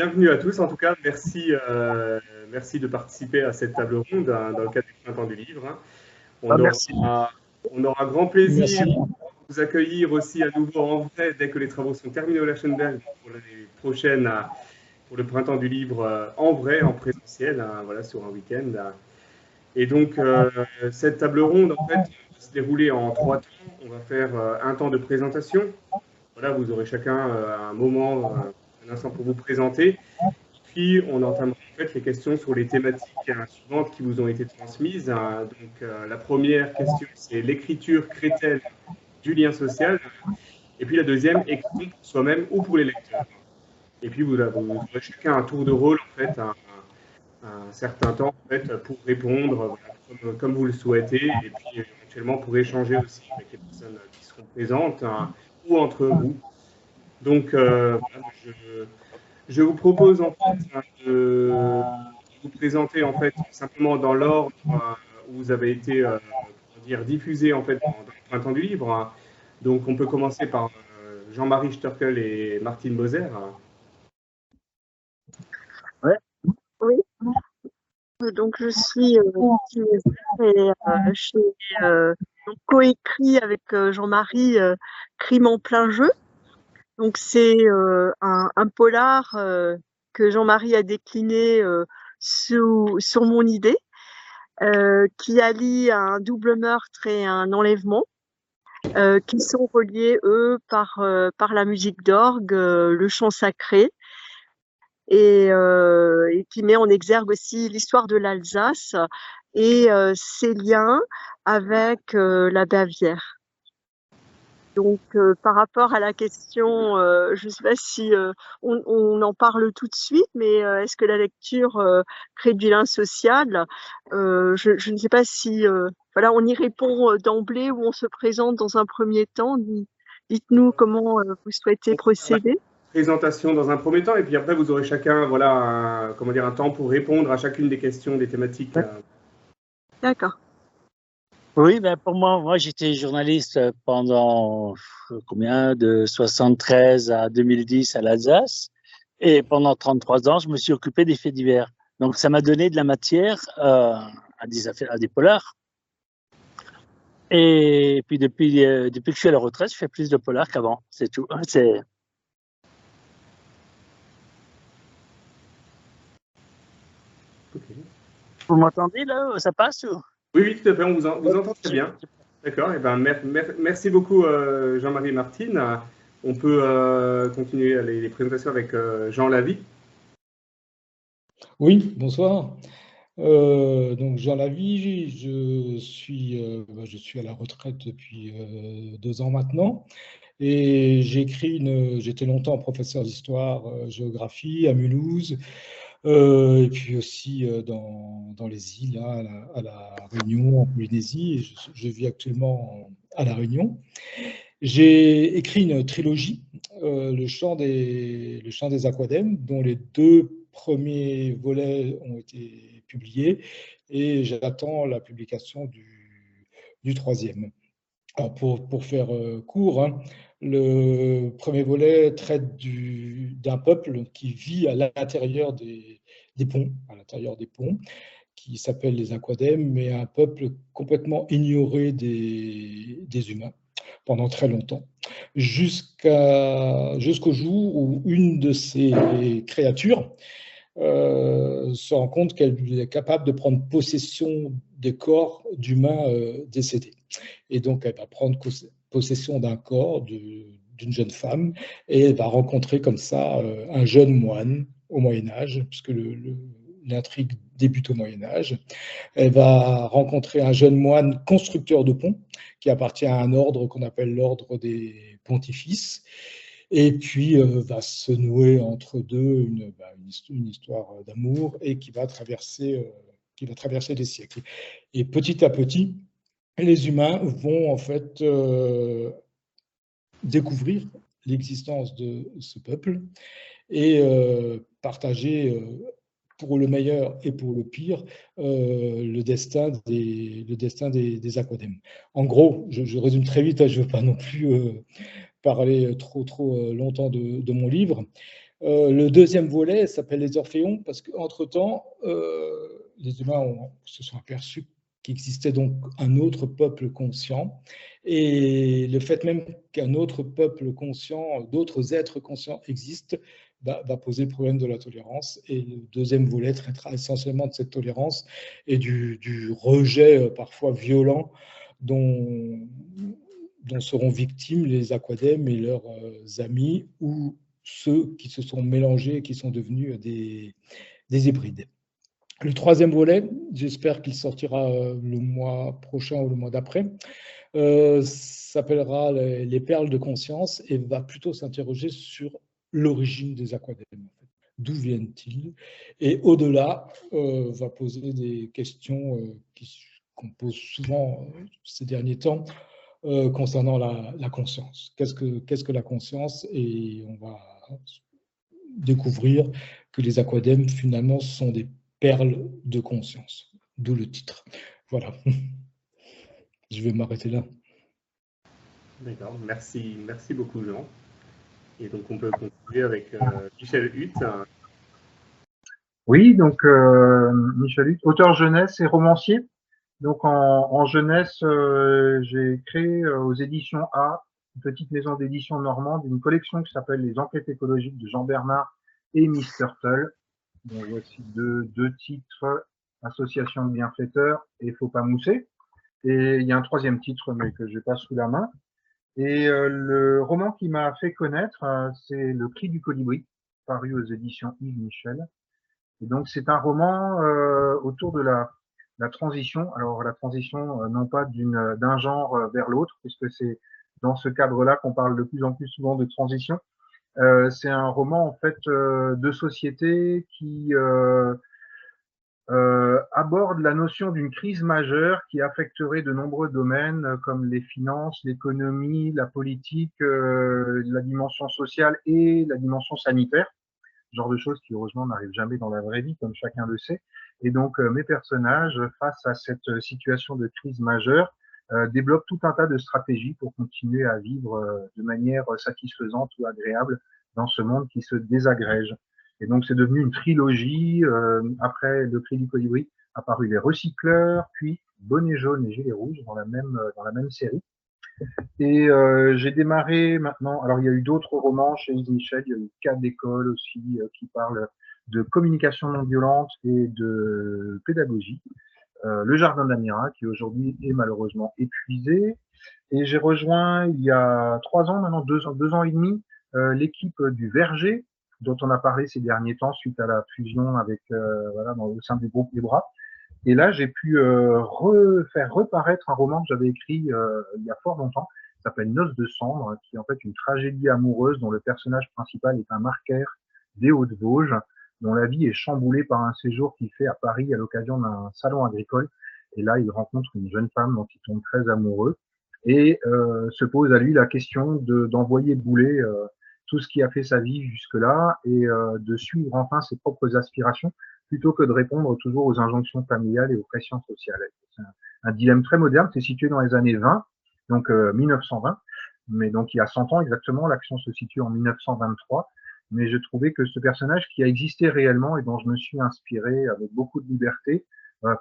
Bienvenue à tous. En tout cas, merci de participer à cette table ronde dans le cadre du Printemps du Livre. Merci. On aura grand plaisir Merci. de vous accueillir aussi à nouveau en vrai dès que les travaux sont terminés au Lachenberg pour l'année prochaine, pour le Printemps du Livre en vrai, en présentiel, voilà, sur un week-end. Et donc, cette table ronde, en fait, va se dérouler en 3 temps. On va faire un temps de présentation. Voilà, vous aurez chacun un moment, un instant pour vous présenter. Puis, on entamera en fait les questions sur les thématiques suivantes qui vous ont été transmises. Donc, la première question, c'est l'écriture crée-t-elle du lien social? Et puis, la deuxième, écrire pour soi-même ou pour les lecteurs. Et puis, vous aurez chacun un tour de rôle, en fait, un certain temps, en fait, pour répondre, voilà, comme vous le souhaitez. Et puis, éventuellement, pour échanger aussi avec les personnes qui seront présentes ou entre vous. Donc, voilà, je vous propose en fait de vous présenter en fait simplement dans l'ordre où vous avez été comment dire, diffusé en fait dans le Printemps du Livre. Donc on peut commencer par Jean-Marie Sturkel et Martine Moser. Ouais. Oui. Donc je suis Martine Moser et j'ai coécrit avec Jean-Marie Crime en plein jeu. Donc c'est un polar que Jean-Marie a décliné sur mon idée, qui allie un double meurtre et un enlèvement, qui sont reliés, eux, par la musique d'orgue, le chant sacré, et qui met en exergue aussi l'histoire de l'Alsace et ses liens avec la Bavière. Donc, par rapport à la question, je ne sais pas si on en parle tout de suite, mais est-ce que la lecture crée du lien social? Je ne sais pas si voilà, on y répond d'emblée ou on se présente dans un premier temps. Dites-nous comment vous souhaitez procéder. Présentation dans un premier temps, et puis après vous aurez chacun voilà, comment dire, un temps pour répondre à chacune des questions, des thématiques. D'accord. Oui, ben pour moi j'étais journaliste pendant de 73 à 2010 à l'Alsace, et pendant 33 ans je me suis occupé des faits divers. Donc ça m'a donné de la matière à des polars. Et puis depuis que je suis à la retraite, je fais plus de polars qu'avant. C'est tout. Okay. Vous m'entendez là? Ça passe ou... Oui, tout à fait, on vous entend très bien. D'accord, et ben, merci beaucoup Jean-Marie et Martine. On peut continuer les présentations avec Jean Lavie. Oui, bonsoir. Donc Jean Lavie, je suis à la retraite depuis 2 ans maintenant, et j'étais longtemps professeur d'histoire, géographie à Mulhouse, et puis aussi dans les îles, à la Réunion, en Polynésie, et je vis actuellement à La Réunion. J'ai écrit une trilogie, le chant des aquadèmes, dont les 2 premiers volets ont été publiés, et j'attends la publication du 3e. Alors pour faire court, hein, le premier volet traite d'un peuple qui vit à l'intérieur des ponts, qui s'appelle les aquadèmes, mais un peuple complètement ignoré des humains pendant très longtemps, jusqu'au jour où une de ces créatures se rend compte qu'elle est capable de prendre possession des corps d'humains décédés. Et donc, elle va prendre possession d'un corps d'une jeune femme, et elle va rencontrer comme ça un jeune moine au Moyen-Âge, puisque l'intrigue débute au Moyen-Âge. Elle va rencontrer un jeune moine constructeur de ponts, qui appartient à un ordre qu'on appelle l'ordre des pontifices. Et puis va se nouer entre deux une histoire d'amour, et qui va traverser des siècles. Et petit à petit, les humains vont en fait découvrir l'existence de ce peuple et partager pour le meilleur et pour le pire le destin des aquadèmes. En gros, je résume très vite, je ne veux pas non plus parler trop longtemps de mon livre. Le deuxième volet s'appelle les Orphéons, parce qu'entre-temps, les humains se sont aperçus qu'il existait donc un autre peuple conscient. Et le fait même qu'un autre peuple conscient, d'autres êtres conscients existent, va poser le problème de la tolérance. Et le deuxième volet traitera essentiellement de cette tolérance et du rejet parfois violent dont seront victimes les aquadèmes et leurs amis, ou ceux qui se sont mélangés et qui sont devenus des hybrides. Le troisième volet, j'espère qu'il sortira le mois prochain ou le mois d'après, s'appellera les perles de conscience et va plutôt s'interroger sur l'origine des aquadèmes. D'où viennent-ils? Et au-delà, va poser des questions qu'on pose souvent ces derniers temps concernant la conscience. Qu'est-ce que la conscience? Et on va découvrir que les aquadèmes, finalement, sont des perles de conscience, d'où le titre. Voilà. Je vais m'arrêter là. D'accord, merci beaucoup Jean. Et donc on peut continuer avec Michel Hutt. Oui, donc Michel Hutt, auteur jeunesse et romancier. Donc en jeunesse, j'ai créé aux éditions A, une petite maison d'édition normande, une collection qui s'appelle Les Enquêtes écologiques de Jean Bernard et Miss Turtle. Donc voici deux titres, Association de bienfaiteurs et Faut pas mousser. Et il y a un troisième titre, mais que j'ai pas sous la main. Et le roman qui m'a fait connaître, c'est Le Cri du colibri, paru aux éditions Yves Michel. Et donc c'est un roman autour de la transition. Alors la transition, non pas d'un genre vers l'autre, puisque c'est dans ce cadre-là qu'on parle de plus en plus souvent de transition. C'est un roman en fait de société qui aborde la notion d'une crise majeure qui affecterait de nombreux domaines comme les finances, l'économie, la politique, la dimension sociale et la dimension sanitaire. Genre de choses qui heureusement n'arrivent jamais dans la vraie vie, comme chacun le sait. Et donc mes personnages, face à cette situation de crise majeure, développent tout un tas de stratégies pour continuer à vivre de manière satisfaisante ou agréable dans ce monde qui se désagrège. Et donc c'est devenu une trilogie. Après Le Cri du colibri, apparu Les Recycleurs, puis Bonnet jaune et Gilet rouge dans la même série. Et j'ai démarré maintenant, alors il y a eu d'autres romans chez Yves Michel, il y a eu Cas d'école aussi qui parle de communication non violente et de pédagogie. Le Jardin d'Amira qui aujourd'hui est malheureusement épuisé. Et j'ai rejoint il y a 3 ans, maintenant 2 ans et demi, l'équipe du Verger dont on a parlé ces derniers temps suite à la fusion avec voilà au sein du groupe Les Bras. Et là, j'ai pu faire reparaître un roman que j'avais écrit il y a fort longtemps, qui s'appelle Noces de cendre, qui est en fait une tragédie amoureuse dont le personnage principal est un marquaire des Hauts-de-Vosges, dont la vie est chamboulée par un séjour qu'il fait à Paris à l'occasion d'un salon agricole. Et là, il rencontre une jeune femme dont il tombe très amoureux et se pose à lui la question d'envoyer bouler tout ce qui a fait sa vie jusque-là et de suivre enfin ses propres aspirations plutôt que de répondre toujours aux injonctions familiales et aux pressions sociales. C'est un dilemme très moderne, c'est situé dans les années 20, donc 1920, mais donc il y a 100 ans exactement, l'action se situe en 1923, mais je trouvais que ce personnage qui a existé réellement et dont je me suis inspiré avec beaucoup de liberté,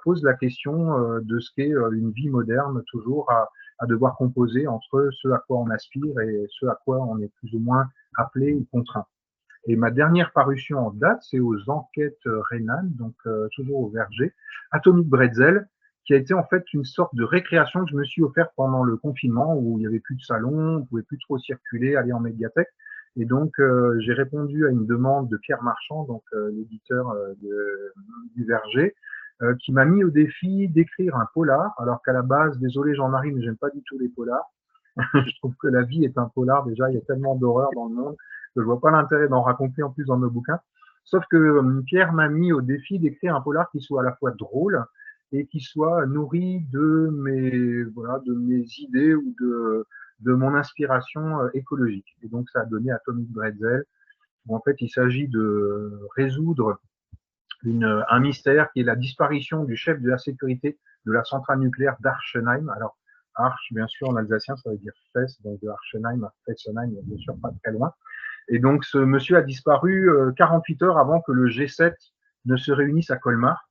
pose la question de ce qu'est une vie moderne, toujours à devoir composer entre ce à quoi on aspire et ce à quoi on est plus ou moins appelé ou contraint. Et ma dernière parution en date, c'est aux Enquêtes rénales, donc toujours au Verger, Atomic Bretzel, qui a été en fait une sorte de récréation que je me suis offert pendant le confinement où il n'y avait plus de salon, on pouvait plus trop circuler, aller en médiathèque. Et donc j'ai répondu à une demande de Pierre Marchand, donc l'éditeur du Verger, qui m'a mis au défi d'écrire un polar, alors qu'à la base, désolé Jean-Marie, mais j'aime pas du tout les polars. Je trouve que la vie est un polar, déjà, il y a tellement d'horreur dans le monde que je vois pas l'intérêt d'en raconter en plus dans nos bouquins. Sauf que Pierre m'a mis au défi d'écrire un polar qui soit à la fois drôle et qui soit nourri de mes idées ou de mon inspiration écologique. Et donc, ça a donné Atomic Bretzel, où en fait, il s'agit de résoudre un mystère qui est la disparition du chef de la sécurité de la centrale nucléaire d'Archenheim. Alors, Arche, bien sûr, en alsacien, ça veut dire Fès, donc de Archenheim à Fessenheim, bien sûr, pas très loin. Et donc, ce monsieur a disparu 48 heures avant que le G7 ne se réunisse à Colmar.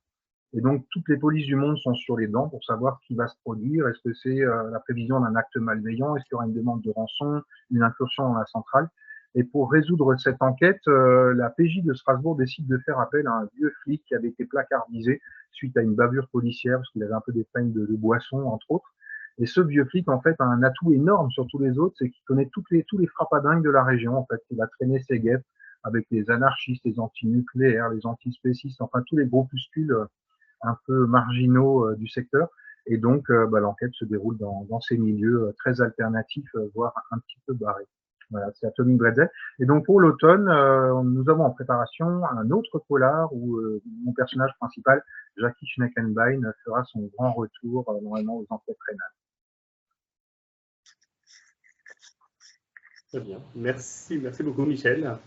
Et donc, toutes les polices du monde sont sur les dents pour savoir ce qui va se produire. Est-ce que c'est la prévision d'un acte malveillant? Est-ce qu'il y aura une demande de rançon, une incursion dans la centrale? Et pour résoudre cette enquête, la PJ de Strasbourg décide de faire appel à un vieux flic qui avait été placardisé suite à une bavure policière, parce qu'il avait un peu des peines de boisson, entre autres. Et ce vieux flic, en fait, a un atout énorme sur tous les autres, c'est qu'il connaît tous les frappadingues de la région, en fait. Il a traîné ses guêpes avec les anarchistes, les antinucléaires, les antispécistes, enfin tous les groupuscules un peu marginaux du secteur. Et donc, l'enquête se déroule dans ces milieux très alternatifs, voire un petit peu barrés. Voilà, c'est Atomic Bretzel. Et donc, pour l'automne, nous avons en préparation un autre polar où mon personnage principal, Jackie Schneckenbein, fera son grand retour normalement aux enquêtes rénales. Très bien. Merci beaucoup, Michel.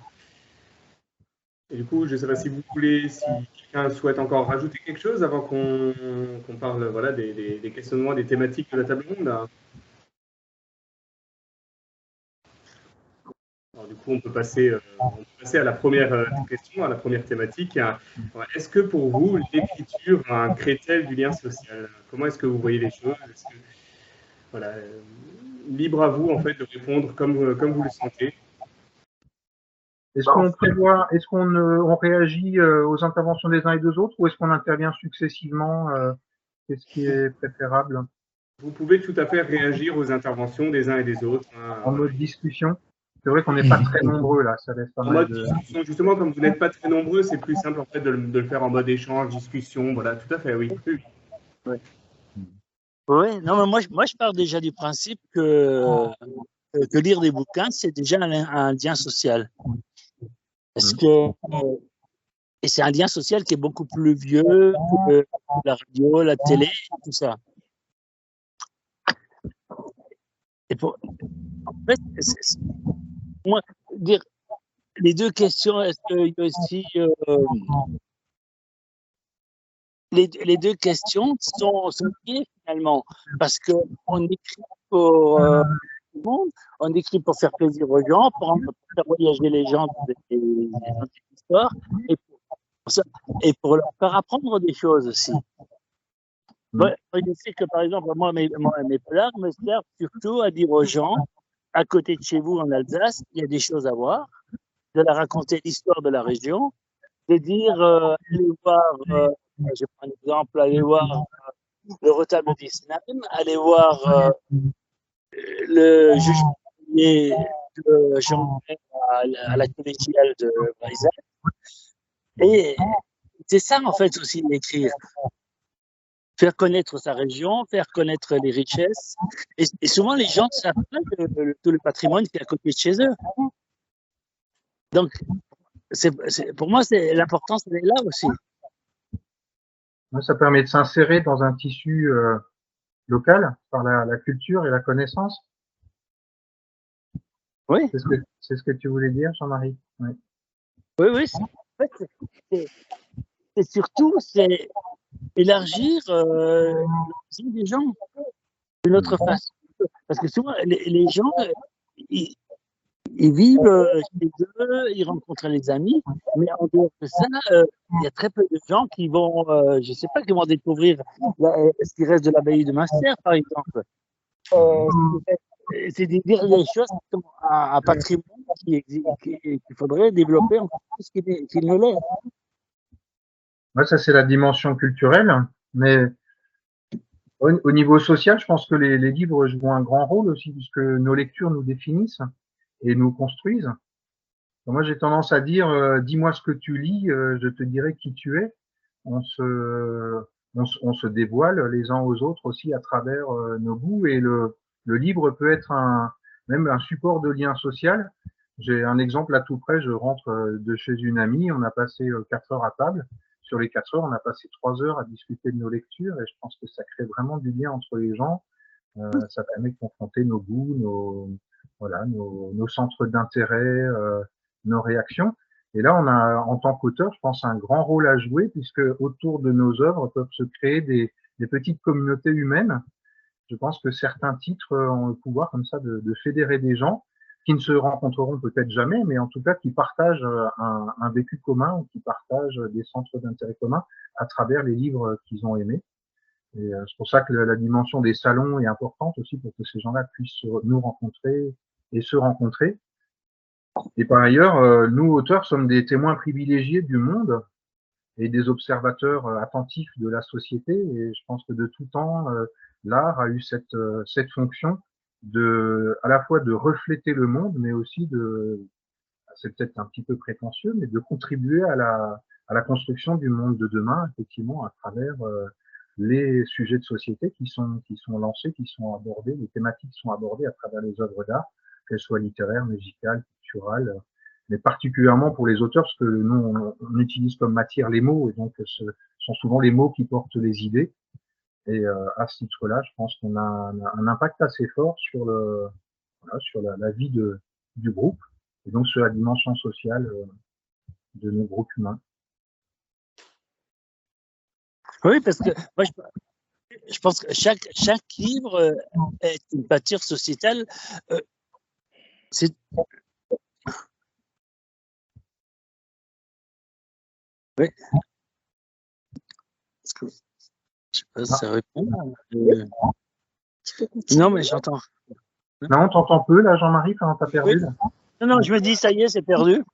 Et du coup, je ne sais pas si vous voulez, si quelqu'un souhaite encore rajouter quelque chose avant qu'on parle voilà, des questionnements, des thématiques de la table ronde. Alors, du coup, on peut passer à la première question, à la première thématique. Est-ce que pour vous, l'écriture crée-t-elle du lien social? Comment est-ce que vous voyez les choses? Voilà, libre à vous en fait de répondre comme vous le sentez. Est-ce qu'on prévoit, est-ce qu'on réagit aux interventions des uns et des autres, ou est-ce qu'on intervient successivement? Qu'est-ce qui est préférable? Vous pouvez tout à fait réagir aux interventions des uns et des autres. En mode discussion? C'est vrai qu'on n'est pas très nombreux là, ça laisse pas mal de... discussion, justement, comme vous n'êtes pas très nombreux, c'est plus simple en fait de le faire en mode échange, discussion, voilà, tout à fait, oui. Oui, non, mais moi je pars déjà du principe que lire des bouquins, c'est déjà un lien social. Parce que et c'est un lien social qui est beaucoup plus vieux que la radio, la télé, tout ça. Et en fait, moi, dire les deux questions, est-ce qu'il y a aussi les deux questions sont liées finalement, parce que on écrit pour tout le monde, on écrit pour faire plaisir aux gens, pour faire voyager les gens dans des histoires, et pour leur faire apprendre des choses aussi. Ouais, je sais que par exemple, moi mes polars me servent surtout à dire aux gens, à côté de chez vous en Alsace, il y a des choses à voir, de leur raconter l'histoire de la région, de dire, allez voir, je prends un exemple, allez voir le retable d'Islam, allez voir le jugement de Jean à la collégiale de Breizel. Et c'est ça, en fait, aussi, d'écrire. Faire connaître sa région, faire connaître les richesses. Et souvent, les gens ne savent pas tout le patrimoine qui est à côté de chez eux. Donc, pour moi, l'importance, elle est là aussi. Ça permet de s'insérer dans un tissu local par la culture et la connaissance. Oui. C'est ce que tu voulais dire, Jean-Marie? Oui. Oui. En fait, c'est surtout élargir l'horizon des gens de notre façon. Parce que souvent, les gens, ils vivent chez eux, ils rencontrent les amis, mais en dehors de ça, il y a très peu de gens qui vont, je ne sais pas, qui vont découvrir ce qui reste de l'abbaye de Münster, par exemple. C'est de dire les choses comme un patrimoine qu'il faudrait développer en plus qu'il ne l'est. Ouais, ça, c'est la dimension culturelle, mais au niveau social, je pense que les livres jouent un grand rôle aussi, puisque nos lectures nous définissent et nous construisent. Moi, j'ai tendance à dire, dis-moi ce que tu lis, je te dirai qui tu es. On se dévoile les uns aux autres aussi à travers nos goûts, et le livre peut être même un support de lien social. J'ai un exemple à tout près, je rentre de chez une amie, on a passé 4 heures à table. Sur les 4 heures, on a passé 3 heures à discuter de nos lectures, et je pense que ça crée vraiment du lien entre les gens. Ça permet de confronter nos goûts, nos centres d'intérêt, nos réactions. Et là, on a, en tant qu'auteur, je pense, un grand rôle à jouer, puisque autour de nos œuvres peuvent se créer des petites communautés humaines. Je pense que certains titres ont le pouvoir comme ça de fédérer des gens. qui ne se rencontreront peut-être jamais, mais en tout cas qui partagent un vécu commun ou qui partagent des centres d'intérêt commun à travers les livres qu'ils ont aimés. Et c'est pour ça que la dimension des salons est importante aussi pour que ces gens-là puissent nous rencontrer et se rencontrer. Et par ailleurs, nous, auteurs, sommes des témoins privilégiés du monde et des observateurs attentifs de la société. Et je pense que de tout temps, l'art a eu cette fonction à la fois de refléter le monde, mais aussi c'est peut-être un petit peu prétentieux, mais de contribuer à la construction du monde de demain, effectivement, à travers les sujets de société qui sont lancés, qui sont abordés, les thématiques qui sont abordées à travers les œuvres d'art, qu'elles soient littéraires, musicales, culturelles, mais particulièrement pour les auteurs, parce que nous, on utilise comme matière les mots, et donc ce sont souvent les mots qui portent les idées. Et à ce titre-là, je pense qu'on a un impact assez fort sur la vie du groupe, et donc sur la dimension sociale de nos groupes humains. Oui, parce que moi, je pense que chaque livre est une pâture sociétale. C'est... Oui. Je sais pas si ça répond. Non, mais j'entends. Non, t'entends peu, là, Jean-Marie, quand t'as perdu, là. Non, je me dis, ça y est, c'est perdu.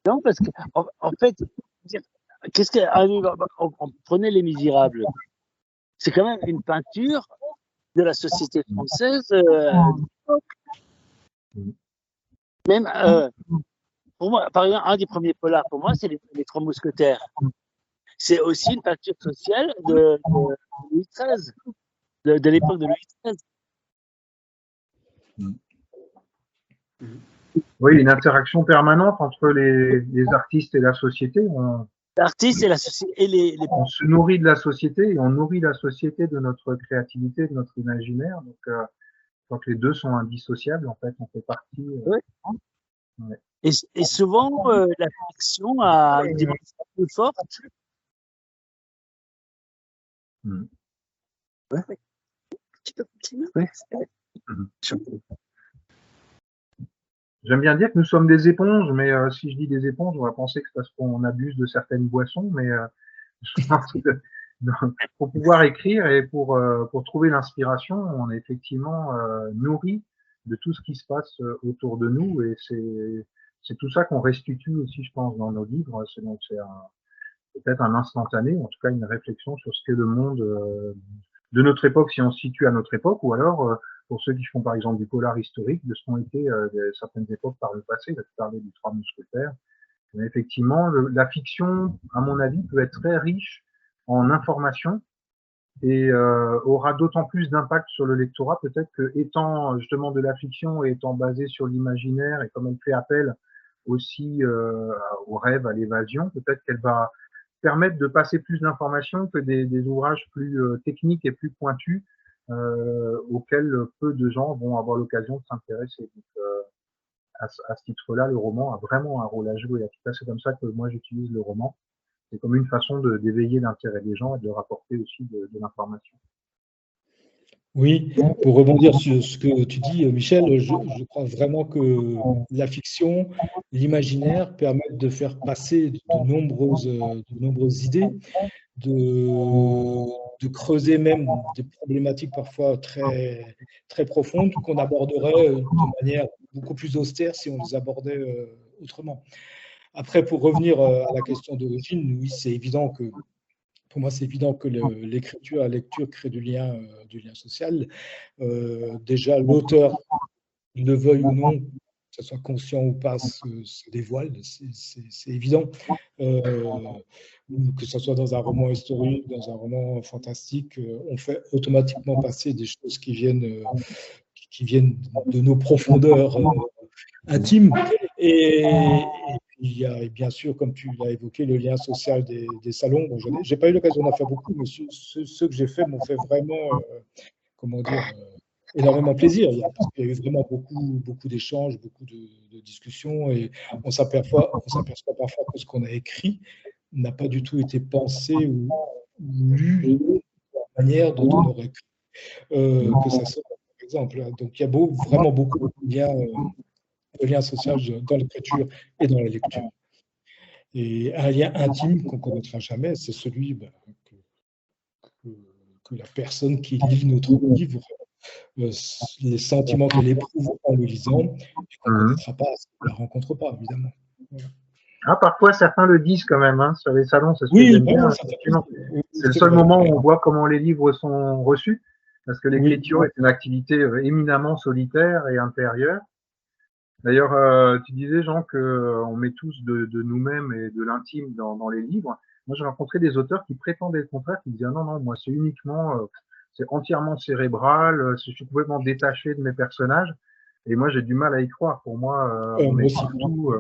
Non, parce que, en fait, qu'est-ce que, on prenait Les Misérables. C'est quand même une peinture de la société française. Même, pour moi, par exemple, un des premiers polars, pour moi, c'est les Trois Mousquetaires. C'est aussi une peinture sociale de Louis XIII, de l'époque de Louis XIII. Oui, une interaction permanente entre les artistes et la société. L'artiste et la société. On se nourrit de la société et on nourrit la société de notre créativité, de notre imaginaire. Donc, je crois que les deux sont indissociables, en fait, on fait partie. Ouais. Ouais. Et souvent, la fiction a une dimension plus forte. Ouais. Tu peux continuer. Ouais. J'aime bien dire que nous sommes des éponges, mais si je dis des éponges, on va penser que c'est parce qu'on abuse de certaines boissons, mais je pense que pour pouvoir écrire et pour trouver l'inspiration, on est effectivement nourri de tout ce qui se passe autour de nous, et c'est tout ça qu'on restitue aussi, je pense, dans nos livres. C'est peut-être un instantané, en tout cas une réflexion sur ce qu'est le monde de notre époque, si on se situe à notre époque, ou alors pour ceux qui font par exemple du polar historique, de ce qu'ont été certaines époques par le passé. Là, tu parlais du Trois Mousquetaires. Mais effectivement, la fiction, à mon avis, peut être très riche en informations et aura d'autant plus d'impact sur le lectorat, peut-être que étant justement de la fiction et étant basée sur l'imaginaire, et comme elle fait appel aussi au rêve, à l'évasion, peut-être qu'elle va permettre de passer plus d'informations que des ouvrages plus techniques et plus pointus auxquels peu de gens vont avoir l'occasion de s'intéresser. Donc, à ce titre-là, le roman a vraiment un rôle à jouer. En tout cas, c'est comme ça que moi j'utilise le roman. C'est comme une façon d'éveiller l'intérêt des gens et de leur apporter aussi de l'information. Oui, pour rebondir sur ce que tu dis, Michel, je crois vraiment que la fiction, l'imaginaire permettent de faire passer de nombreuses idées, de creuser même des problématiques parfois très, très profondes qu'on aborderait de manière beaucoup plus austère si on les abordait autrement. Après, pour revenir à la question d'origine, oui, c'est évident que pour moi, c'est évident que l'écriture, la lecture crée du lien social. Déjà, l'auteur, il le veuille ou non, que ce soit conscient ou pas, se dévoile, c'est évident. Que ce soit dans un roman historique, dans un roman fantastique, on fait automatiquement passer des choses qui viennent de nos profondeurs intimes. Et il y a bien sûr, comme tu l'as évoqué, le lien social des salons. Bon, je n'ai pas eu l'occasion d'en faire beaucoup, mais ceux que j'ai faits m'ont fait vraiment, énormément plaisir. Parce qu'il y a eu vraiment beaucoup d'échanges, beaucoup de discussions, et on s'aperçoit parfois que ce qu'on a écrit n'a pas du tout été pensé ou lu de la manière dont on aurait cru que ça soit exemple. Donc, il y a vraiment beaucoup de liens sociaux dans l'écriture et dans la lecture. Et un lien intime qu'on ne connaîtra jamais, c'est celui que la personne qui lit notre livre, les sentiments qu'elle éprouve en le lisant, et qu'on ne connaîtra pas, on ne la rencontre pas, évidemment. Voilà. Ah, parfois, certains le disent quand même, hein, sur les salons, c'est ce que Oui, j'aime bien. C'est le seul moment où on voit comment les livres sont reçus, parce que l'écriture est une activité éminemment solitaire et intérieure. D'ailleurs, tu disais, Jean, qu'on met tous de nous-mêmes et de l'intime dans les livres. Moi, j'ai rencontré des auteurs qui prétendaient le contraire, qui disaient non, non, moi, c'est uniquement, c'est entièrement cérébral, je suis complètement détaché de mes personnages. Et moi, j'ai du mal à y croire. Pour moi, on est partout.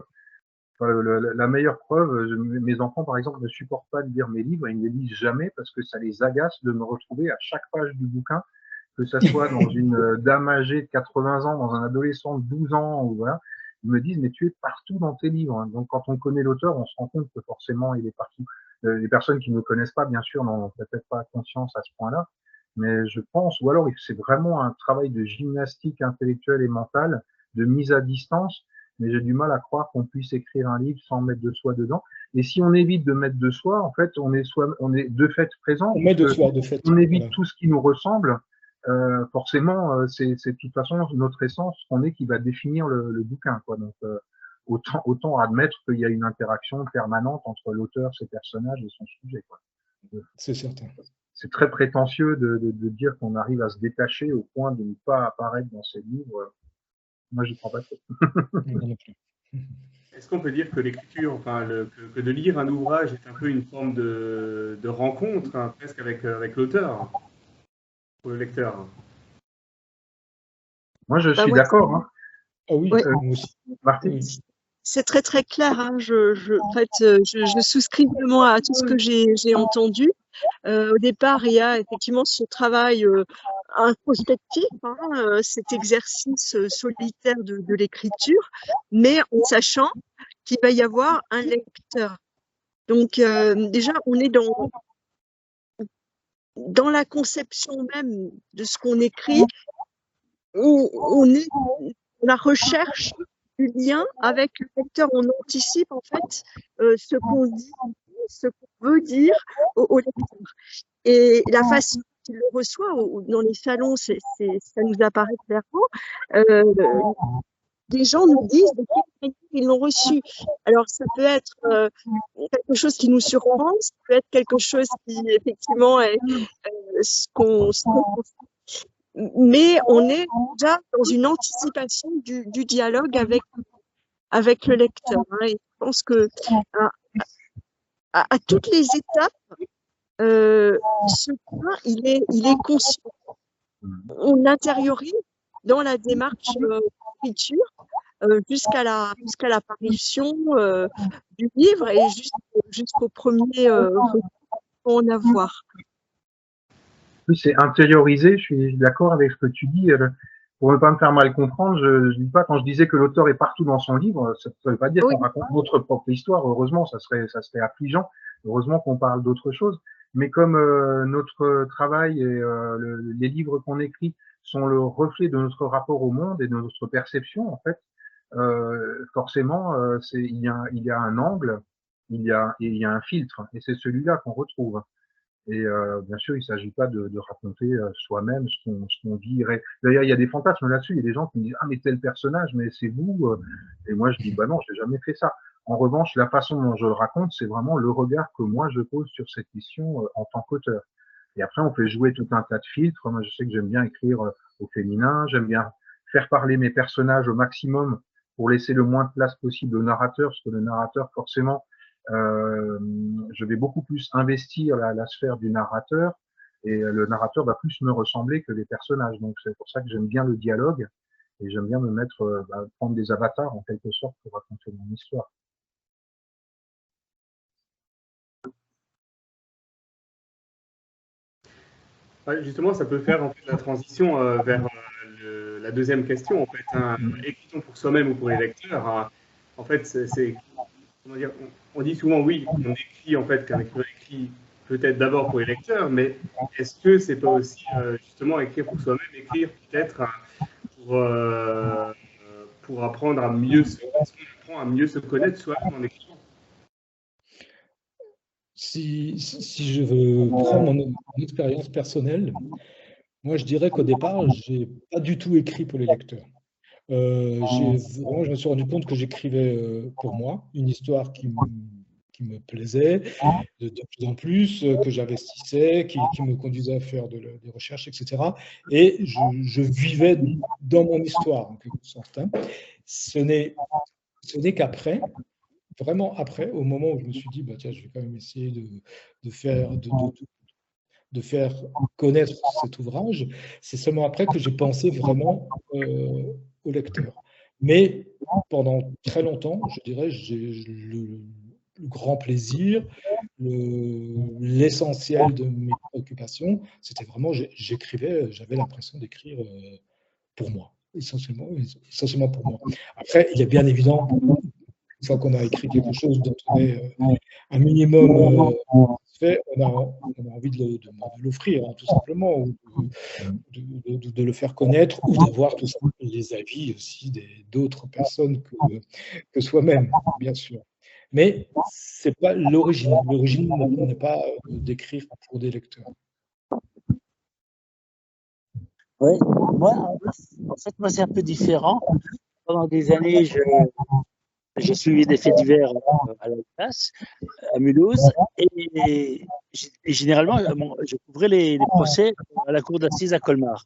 La meilleure preuve, mes enfants, par exemple, ne supportent pas de lire mes livres, ils ne les lisent jamais parce que ça les agace de me retrouver à chaque page du bouquin, que ça soit dans une dame âgée de 80 ans, dans un adolescent de 12 ans, ou voilà. Ils me disent, mais tu es partout dans tes livres. Hein. Donc, quand on connaît l'auteur, on se rend compte que forcément, il est partout. Les personnes qui ne me connaissent pas, bien sûr, n'en ont peut-être pas conscience à ce point-là. Mais je pense, ou alors c'est vraiment un travail de gymnastique intellectuelle et mentale, de mise à distance, mais j'ai du mal à croire qu'on puisse écrire un livre sans mettre de soi dedans. Et si on évite de mettre de soi, en fait, on est de fait présent. On met de soi, de fait. On évite tout ce qui nous ressemble. Forcément, c'est de toute façon notre essence, qu'on est qui va définir le bouquin, quoi. Donc, autant admettre qu'il y a une interaction permanente entre l'auteur, ses personnages et son sujet, quoi. C'est certain. C'est très prétentieux de dire qu'on arrive à se détacher au point de ne pas apparaître dans ces livres. Moi, j'y crois pas trop. Est-ce qu'on peut dire que l'écriture, enfin, que de lire un ouvrage est un peu une forme de rencontre, hein, presque avec l'auteur, pour le lecteur? Moi, je suis d'accord. Hein. Ah oui, moi aussi. Martine. C'est très très clair. Hein. Je souscris vraiment à tout ce que j'ai entendu. Au départ, il y a effectivement ce travail introspectif, hein, cet exercice solitaire de l'écriture, mais en sachant qu'il va y avoir un lecteur. Donc déjà, on est dans la conception même de ce qu'on écrit, on est dans la recherche du lien avec le lecteur. On anticipe en fait ce qu'on dit, ce qu'on veut dire au lecteur. Et la façon qu'il le reçoit dans les salons, ça nous apparaît clairement. Des gens nous disent de quelle manière ils l'ont reçu. Alors, ça peut être quelque chose qui nous surprend, ça peut être quelque chose qui, effectivement, est ce qu'on mais on est déjà dans une anticipation du dialogue avec le lecteur. Hein. Et je pense que à toutes les étapes, ce point, il est conscient. On intériorise dans la démarche d'écriture jusqu'à l'apparition du livre et jusqu'au premier en avoir. Oui, c'est intériorisé, je suis d'accord avec ce que tu dis. Pour ne pas me faire mal comprendre, je dis pas, quand je disais que l'auteur est partout dans son livre, ça ne veut pas dire qu'on raconte notre propre histoire. Heureusement, ça serait affligeant. Heureusement qu'on parle d'autre chose. Mais comme notre travail et les livres qu'on écrit sont le reflet de notre rapport au monde et de notre perception, en fait, forcément, il y a un angle, il y a un filtre, et c'est celui-là qu'on retrouve. Et bien sûr, il ne s'agit pas de raconter soi-même ce qu'on vit. D'ailleurs, il y a des fantasmes là-dessus. Il y a des gens qui me disent « Ah, mais tel personnage, mais c'est vous ». Et moi, je dis « Bah non, je n'ai jamais fait ça ». En revanche, la façon dont je le raconte, c'est vraiment le regard que moi, je pose sur cette question en tant qu'auteur. Et après, on fait jouer tout un tas de filtres. Moi, je sais que j'aime bien écrire au féminin. J'aime bien faire parler mes personnages au maximum pour laisser le moins de place possible au narrateur, parce que le narrateur, forcément, je vais beaucoup plus investir la sphère du narrateur et le narrateur va plus me ressembler que les personnages. Donc c'est pour ça que j'aime bien le dialogue et j'aime bien me mettre, prendre des avatars en quelque sorte pour raconter mon histoire. Ouais, justement, ça peut faire en fait la transition vers la deuxième question. En fait, hein, écrit-on pour soi-même ou pour les lecteurs? Hein, en fait, comment dire, on dit souvent oui, on écrit en fait qu'un écrivain écrit peut-être d'abord pour les lecteurs, mais est-ce que c'est pas aussi justement écrire pour soi-même, écrire peut-être pour apprendre à mieux à mieux se connaître soi-même en écrivant? Si je veux prendre mon expérience personnelle, moi je dirais qu'au départ, j'ai pas du tout écrit pour les lecteurs. Je me suis rendu compte que j'écrivais pour moi, une histoire qui me plaisait de plus en plus, que j'investissais, qui me conduisait à faire des recherches, etc. Et je vivais dans mon histoire, en quelque sorte. Hein. Ce n'est qu'après, vraiment après, au moment où je me suis dit, bah, tiens, je vais quand même essayer de faire connaître cet ouvrage, c'est seulement après que j'ai pensé vraiment au lecteur. Mais pendant très longtemps, je dirais, j'ai le grand plaisir, l'essentiel de mes préoccupations, c'était vraiment, j'écrivais, j'avais l'impression d'écrire pour moi, essentiellement pour moi. Après, il est bien évident, une fois qu'on a écrit quelque chose dont on est un minimum fait, on a envie de l'offrir, hein, tout simplement, ou de le faire connaître, ou d'avoir tout simplement les avis aussi d'autres personnes que soi-même, bien sûr. Mais ce n'est pas l'origine. L'origine n'est pas d'écrire pour des lecteurs. Oui, moi, en fait, moi, c'est un peu différent. Pendant des années, j'ai suivi des faits divers à la classe, à Mulhouse, et généralement, je couvrais les procès à la cour d'assises à Colmar.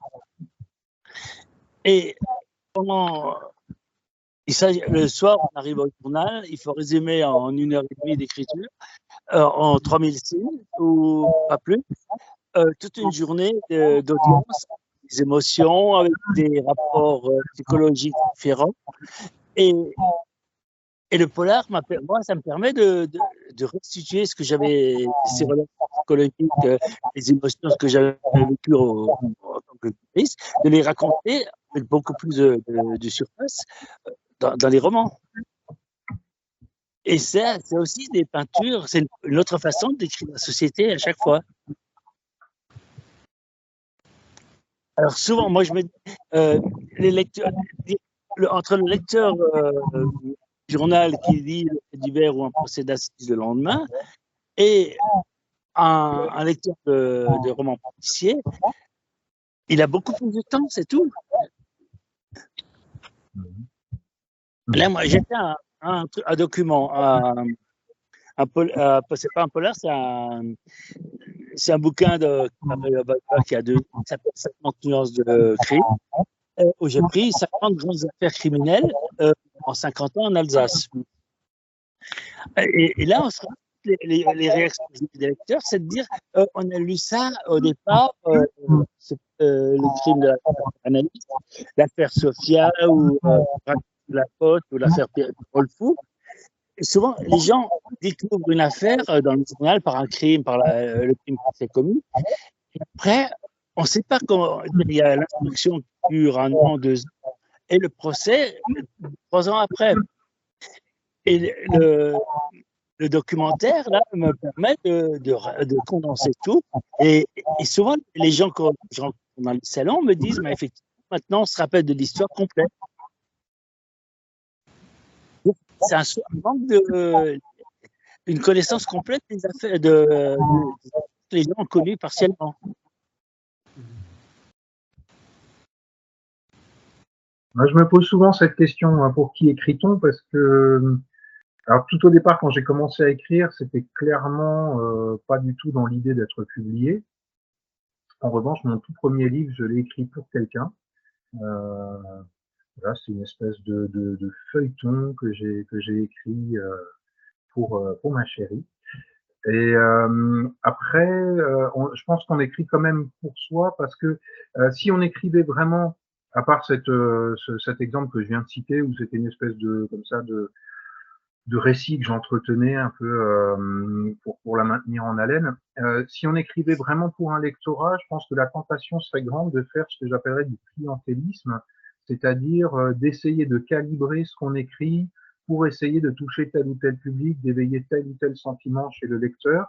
Et le soir, on arrive au journal, il faut résumer en 1h30 d'écriture, en 3000 signes, ou pas plus, toute une journée d'audience, des émotions, avec des rapports psychologiques différents. Et le polar, moi, ça me permet de restituer ce que j'avais, ces relations psychologiques, les émotions, ce que j'avais vécu en tant que journaliste, de les raconter avec beaucoup plus de surface dans les romans. Et c'est aussi des peintures, c'est une autre façon de décrire la société à chaque fois. Alors souvent, moi, je me dis, les lecteurs, entre le lecteur journal qui lit le fait divers ou un procès d'assises le lendemain et un lecteur de romans policiers, il a beaucoup plus de temps, c'est tout. Là, moi, j'ai fait un document, c'est pas un polar, c'est un bouquin qui s'appelle 50 nuances de crime, où j'ai pris 50 grandes affaires criminelles en 50 ans en Alsace. Et là, on se rend compte, les réactions des lecteurs, c'est de dire on a lu ça au départ, le crime de l'analyste, l'affaire Sophia ou la Poste ou l'affaire Paul Fou. Et souvent, les gens découvrent une affaire dans le journal par un crime, par le crime qui s'est commis. Et après, on ne sait pas comment. Il y a l'instruction qui dure 1 an, 2 ans, et le procès 3 ans après. Et le documentaire, là, me permet de condenser tout. Et souvent, les gens, quand je rencontre dans les salons, me disent, mais effectivement, maintenant, on se rappelle de l'histoire complète. C'est un manque une connaissance complète des affaires les gens ont connu partiellement. Moi, je me pose souvent cette question, hein, pour qui écrit-on, parce que alors tout au départ, quand j'ai commencé à écrire, c'était clairement pas du tout dans l'idée d'être publié. En revanche, mon tout premier livre, je l'ai écrit pour quelqu'un. Voilà, c'est une espèce de feuilleton que j'ai écrit pour ma chérie. Et après, je pense qu'on écrit quand même pour soi, parce que si on écrivait vraiment, à part cet exemple que je viens de citer, où c'était une espèce de récit que j'entretenais un peu pour la maintenir en haleine. Si on écrivait vraiment pour un lectorat, je pense que la tentation serait grande de faire ce que j'appellerais du clientélisme, c'est-à-dire d'essayer de calibrer ce qu'on écrit pour essayer de toucher tel ou tel public, d'éveiller tel ou tel sentiment chez le lecteur.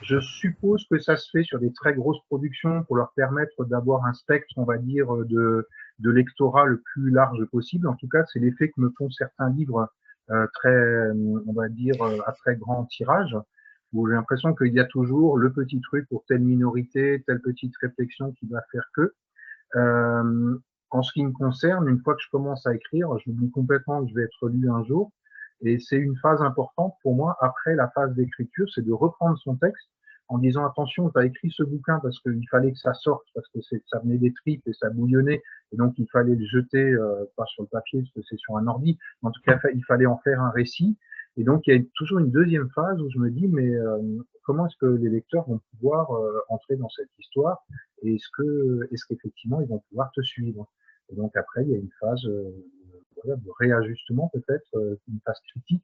Je suppose que ça se fait sur des très grosses productions pour leur permettre d'avoir un spectre, on va dire, de lectorat le plus large possible. En tout cas, c'est l'effet que me font certains livres très, on va dire, à très grand tirage, où j'ai l'impression qu'il y a toujours le petit truc pour telle minorité, telle petite réflexion qui va faire que. Euh, En ce qui me concerne, une fois que je commence à écrire, j'oublie complètement que je vais être lu un jour. Et c'est une phase importante pour moi, après la phase d'écriture, c'est de reprendre son texte en disant attention, tu as écrit ce bouquin parce qu'il fallait que ça sorte, parce que ça venait des tripes et ça bouillonnait, et donc il fallait le jeter, pas sur le papier, parce que c'est sur un ordi, mais en tout cas, il fallait en faire un récit. Et donc, il y a toujours une deuxième phase où je me dis, mais comment est-ce que les lecteurs vont pouvoir entrer dans cette histoire et est-ce qu'effectivement, ils vont pouvoir te suivre? Et donc après, il y a une phase voilà, de réajustement peut-être, une phase critique,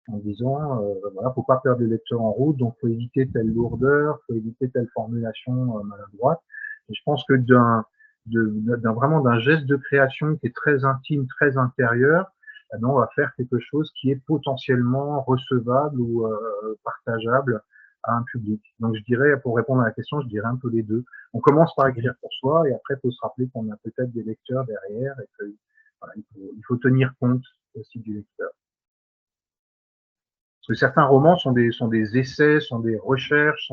en disant voilà, faut pas perdre le lecteur en route, donc faut éviter telle lourdeur, faut éviter telle formulation maladroite. Et je pense que vraiment d'un geste de création qui est très intime, très intérieur, eh ben, on va faire quelque chose qui est potentiellement recevable ou partageable à un public. Donc je dirais, pour répondre à la question, je dirais un peu les deux. On commence par écrire pour soi et après il faut se rappeler qu'on a peut-être des lecteurs derrière et que voilà, il faut tenir compte aussi du lecteur. Parce que certains romans sont des essais, sont des recherches,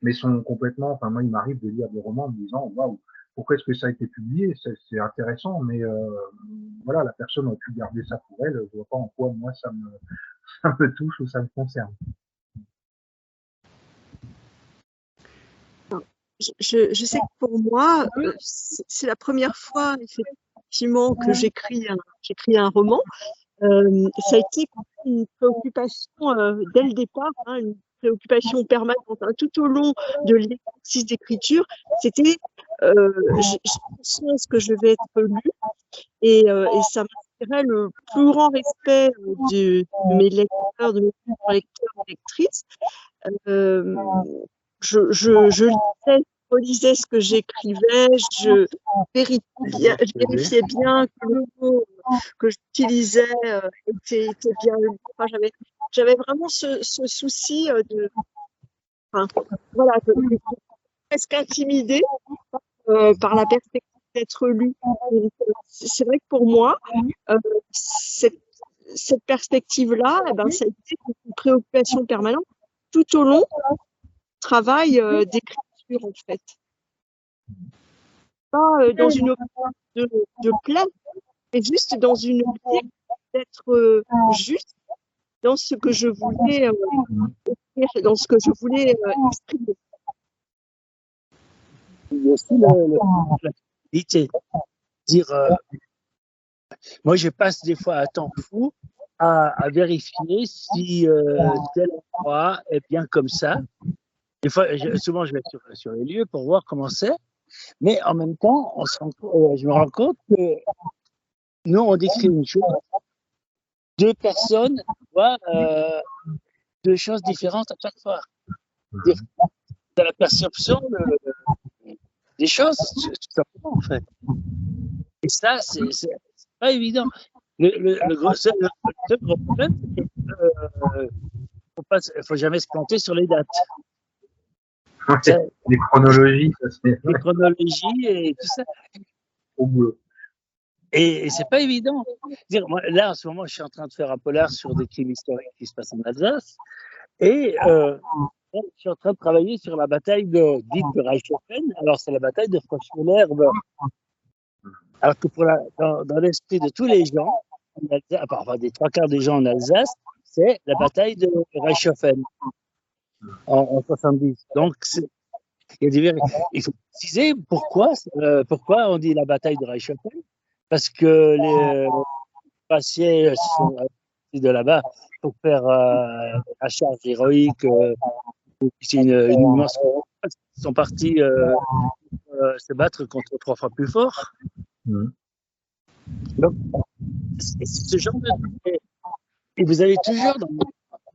mais sont complètement, enfin moi il m'arrive de lire des romans en me disant waouh, pourquoi est-ce que ça a été publié? C'est intéressant, mais voilà, la personne aurait pu garder ça pour elle, je vois pas en quoi moi ça me touche ou ça me concerne. Je sais que pour moi, c'est la première fois effectivement que j'écris un roman. Ça a été une préoccupation dès le départ, hein, une préoccupation permanente, hein, tout au long de l'exercice d'écriture. C'était j'ai conscience que je vais être lue et ça m'inspirait le plus grand respect de mes lecteurs, de mes lecteurs et lectrices. Je lisais, relisais ce que j'écrivais, je vérifiais bien que le mot que j'utilisais était bien lu. Enfin, j'avais vraiment ce souci voilà, presque intimidée par la perspective d'être lu. C'est vrai que pour moi, cette perspective-là, eh ben, ça a été une préoccupation permanente tout au long travail d'écriture en fait. Pas dans une optique de plaire, mais juste dans une optique d'être juste dans ce que je voulais écrire, dans ce que je voulais exprimer. Il y a aussi la qualité. Dire, moi, je passe des fois un temps fou à vérifier si tel endroit est bien comme ça. Des fois, souvent, je vais sur les lieux pour voir comment c'est. Mais en même temps, je me rends compte que nous, on décrit une chose. Deux personnes voient deux choses différentes à chaque fois. Dans la perception des choses, tout simplement, en fait. Et ça, c'est pas évident. Le gros problème, c'est qu'il ne faut jamais se planter sur les dates. Ouais, les chronologies, ça se fait. Les chronologies et tout ça. Au boulot. Et c'est pas évident. Moi, là, en ce moment, je suis en train de faire un polar sur des crimes historiques qui se passent en Alsace. Et je suis en train de travailler sur la bataille dite de Reichshofen. Alors, c'est la bataille de Froschmelerbe. Alors que dans l'esprit de tous les gens, enfin des trois quarts des gens en Alsace, c'est la bataille de Reichshofen en 70. Donc, il faut préciser pourquoi on dit la bataille de Reichshofen. Parce que les passiers sont de là-bas pour faire la charge héroïque. C'est une immense. Ils sont partis se battre contre trois fois plus fort. Donc, c'est ce genre de. Et vous avez toujours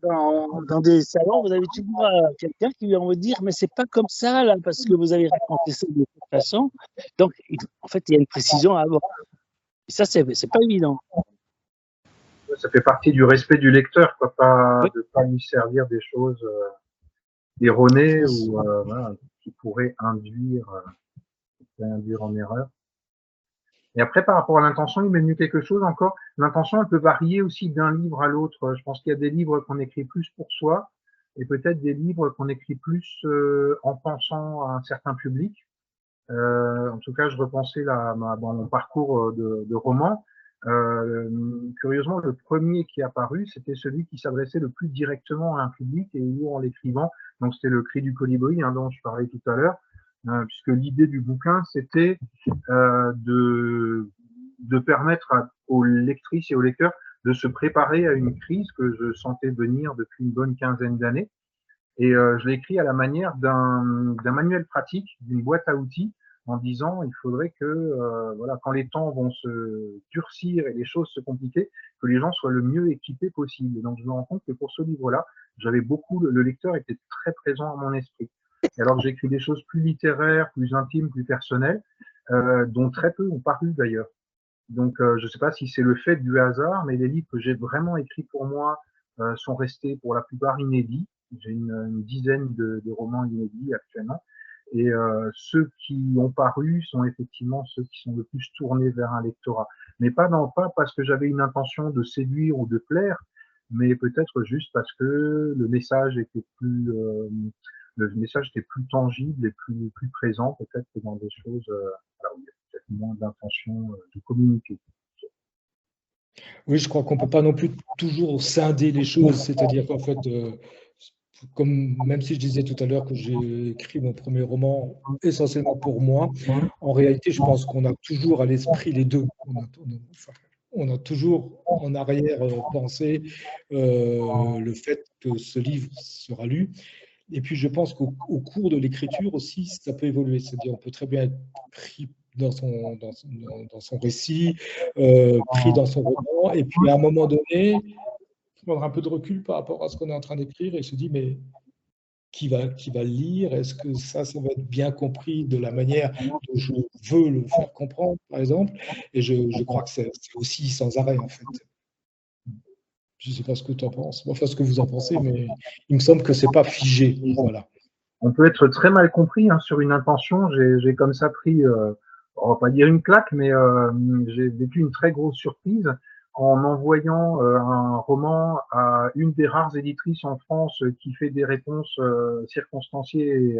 dans des salons, vous avez toujours quelqu'un qui va vous dire mais c'est pas comme ça là parce que vous avez raconté ça de toute façon. Donc, en fait, il y a une précision à avoir. Et ça, c'est pas évident. Ça fait partie du respect du lecteur, quoi, de pas lui servir des choses erronées ou voilà, qui pourraient induire en erreur. Et après, par rapport à l'intention, il m'est venu quelque chose encore. L'intention, elle peut varier aussi d'un livre à l'autre. Je pense qu'il y a des livres qu'on écrit plus pour soi et peut-être des livres qu'on écrit plus en pensant à un certain public. En tout cas, je repensais dans mon parcours de roman. Curieusement, le premier qui est apparu, c'était celui qui s'adressait le plus directement à un public et où en l'écrivant, donc c'était le Cri du colibri dont je parlais tout à l'heure, puisque l'idée du bouquin, c'était de permettre aux lectrices et aux lecteurs de se préparer à une crise que je sentais venir depuis une bonne quinzaine d'années. Et je l'ai écrit à la manière d'un manuel pratique, d'une boîte à outils, en disant il faudrait que voilà, quand les temps vont se durcir et les choses se compliquer, que les gens soient le mieux équipés possible. Et donc je me rends compte que pour ce livre-là, j'avais beaucoup, le lecteur était très présent à mon esprit. Et alors que j'écris des choses plus littéraires, plus intimes, plus personnelles, dont très peu ont paru d'ailleurs. Donc je ne sais pas si c'est le fait du hasard, mais les livres que j'ai vraiment écrits pour moi sont restés pour la plupart inédits. J'ai une dizaine de romans inédits actuellement. Et ceux qui ont paru sont effectivement ceux qui sont le plus tournés vers un lectorat. Mais pas parce que j'avais une intention de séduire ou de plaire, mais peut-être juste parce que le message était plus tangible et plus présent peut-être que dans des choses voilà, où il y a peut-être moins d'intention de communiquer. Oui, je crois qu'on ne peut pas non plus toujours scinder les choses, c'est-à-dire qu'en fait, comme même si je disais tout à l'heure que j'ai écrit mon premier roman essentiellement pour moi, en réalité, je pense qu'on a toujours à l'esprit les deux. On a toujours en arrière pensé le fait que ce livre sera lu. Et puis, je pense qu'au cours de l'écriture aussi, ça peut évoluer. C'est-à-dire, on peut très bien être pris dans son récit, pris dans son roman, et puis à un moment donné, prendre un peu de recul par rapport à ce qu'on est en train d'écrire et se dire, mais qui va le lire? Est-ce que ça va être bien compris de la manière dont je veux le faire comprendre, par exemple? Et je crois que c'est aussi sans arrêt, en fait. Je ne sais pas ce que tu en penses, enfin ce que vous en pensez, mais il me semble que ce n'est pas figé. Voilà. On peut être très mal compris sur une intention. J'ai comme ça pris, on va pas dire une claque, mais j'ai vécu une très grosse surprise en envoyant un roman à une des rares éditrices en France qui fait des réponses circonstanciées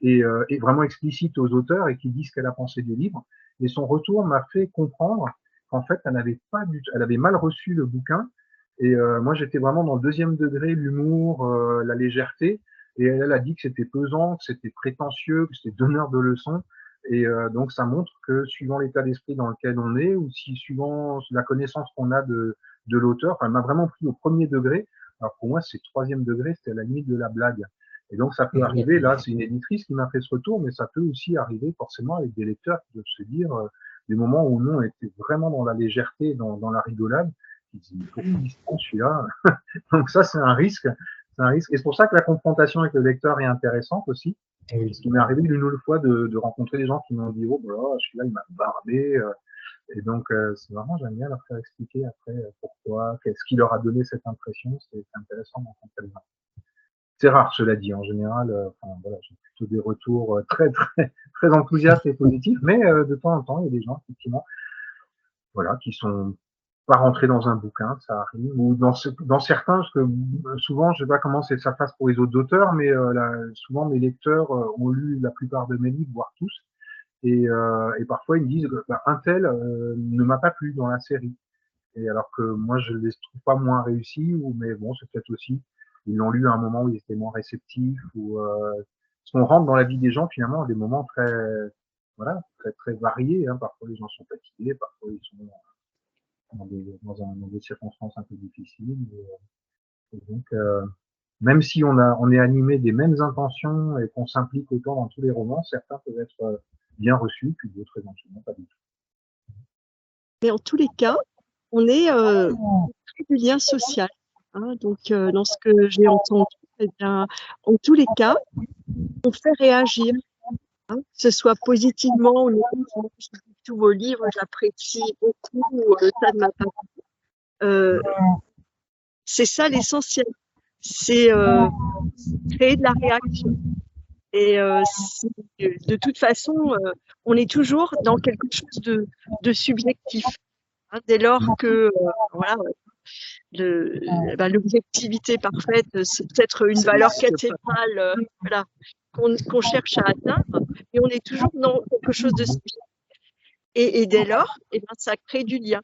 et vraiment explicites aux auteurs et qui dit ce qu'elle a pensé du livre. Et son retour m'a fait comprendre qu'en fait, elle avait mal reçu le bouquin. Et moi, j'étais vraiment dans le deuxième degré, l'humour, la légèreté. Et elle a dit que c'était pesant, que c'était prétentieux, que c'était donneur de leçons. Et donc, ça montre que suivant l'état d'esprit dans lequel on est, ou si suivant la connaissance qu'on a de l'auteur, elle m'a vraiment pris au premier degré. Alors pour moi, c'est troisième degré, c'était à la limite de la blague. Et donc, ça peut arriver, là, c'est une éditrice qui m'a fait ce retour, mais ça peut aussi arriver forcément avec des lecteurs qui doivent se dire, des moments où nous, on était vraiment dans la légèreté, dans la rigolade, qui disent, mais pourquoi il se prend celui-là? Donc ça, c'est un risque. C'est un risque. Et c'est pour ça que la confrontation avec le lecteur est intéressante aussi. Oui. Ce qui m'est arrivé une autre fois de rencontrer des gens qui m'ont dit, oh, voilà, celui-là, il m'a barbé. Et donc, c'est vraiment, j'aime bien leur faire expliquer après pourquoi, qu'est-ce qui leur a donné cette impression. C'est intéressant de rencontrer les gens. C'est rare, cela dit. En général, voilà, j'ai plutôt des retours très, très, très enthousiastes et positifs, mais de temps en temps, il y a des gens, effectivement, voilà, qui sont pas rentrés dans un bouquin, ça arrive, ou dans certains, parce que souvent, je sais pas comment ça se passe pour les autres auteurs, mais souvent mes lecteurs ont lu la plupart de mes livres, voire tous, et parfois ils me disent, un tel ne m'a pas plu dans la série. Et alors que moi, je les trouve pas moins réussis, mais bon, c'est peut-être aussi, ils l'ont lu à un moment où ils étaient moins réceptifs, ou parce qu'on rentre dans la vie des gens finalement à des moments très, voilà, très très variés. Parfois les gens sont fatigués, parfois ils sont dans des circonstances un peu difficiles. Et donc, même si on est animé des mêmes intentions et qu'on s'implique autant dans tous les romans, certains peuvent être bien reçus, puis d'autres éventuellement pas du tout. Mais en tous les cas, on est du lien social. Donc, dans ce que j'ai entendu, eh bien, en tous les cas, on fait réagir, que ce soit positivement ou négativement. Je lis tous vos livres, j'apprécie beaucoup, ça ne m'a pas plu. C'est ça l'essentiel. c'est créer de la réaction. Et de toute façon, on est toujours dans quelque chose de subjectif. Hein, dès lors que voilà, l'objectivité parfaite, c'est peut-être une valeur cathédrale voilà, qu'on cherche à atteindre, et on est toujours dans quelque chose de subjectif. Et dès lors, ça crée du lien.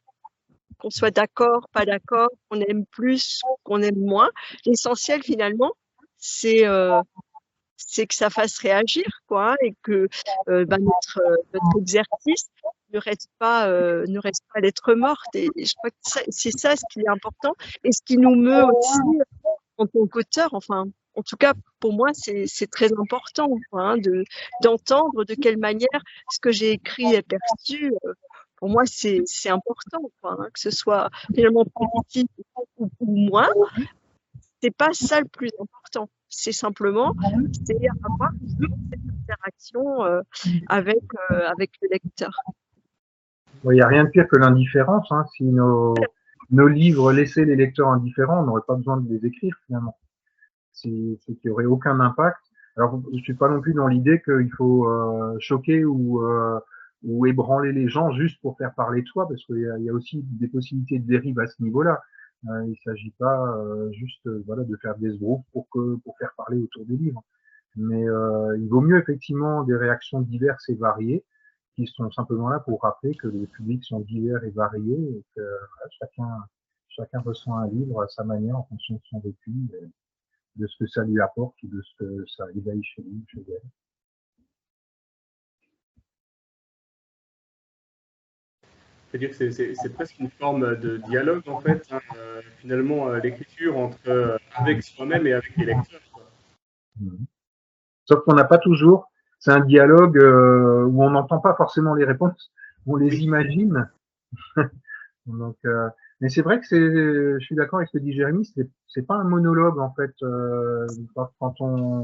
Qu'on soit d'accord, pas d'accord, qu'on aime plus, qu'on aime moins. L'essentiel, finalement, c'est que ça fasse réagir, quoi, et que notre exercice ne reste pas lettre morte. Et je crois que c'est ça ce qui est important et ce qui nous meut aussi en tant qu'auteur. Enfin, en tout cas, pour moi, c'est très important, quoi, hein, d'entendre de quelle manière ce que j'ai écrit est perçu. Pour moi, c'est important, quoi, hein, que ce soit finalement positif ou moins. C'est pas ça le plus important. C'est simplement avoir cette interaction avec le lecteur. Il n'y a rien de pire que l'indifférence. Hein. Si nos livres laissaient les lecteurs indifférents, on n'aurait pas besoin de les écrire finalement. C'est qu'il n'y aurait aucun impact. Alors, je suis pas non plus dans l'idée qu'il faut choquer ou ébranler les gens juste pour faire parler de soi, parce qu'il y a aussi des possibilités de dérive à ce niveau-là. Il ne s'agit pas juste voilà, de faire des groupes pour faire parler autour des livres. Mais il vaut mieux effectivement des réactions diverses et variées qui sont simplement là pour rappeler que les publics sont divers et variés et que chacun ressent un livre à sa manière en fonction de son vécu, de ce que ça lui apporte ou de ce que ça éveille chez lui, chez elle. C'est-à-dire que c'est presque une forme de dialogue, en fait, hein, finalement, l'écriture avec soi-même et avec les lecteurs. Sauf qu'on n'a pas toujours, c'est un dialogue où on n'entend pas forcément les réponses, on les imagine. Donc, mais c'est vrai que je suis d'accord avec ce que dit Jérémy, c'est pas un monologue en fait. Quand on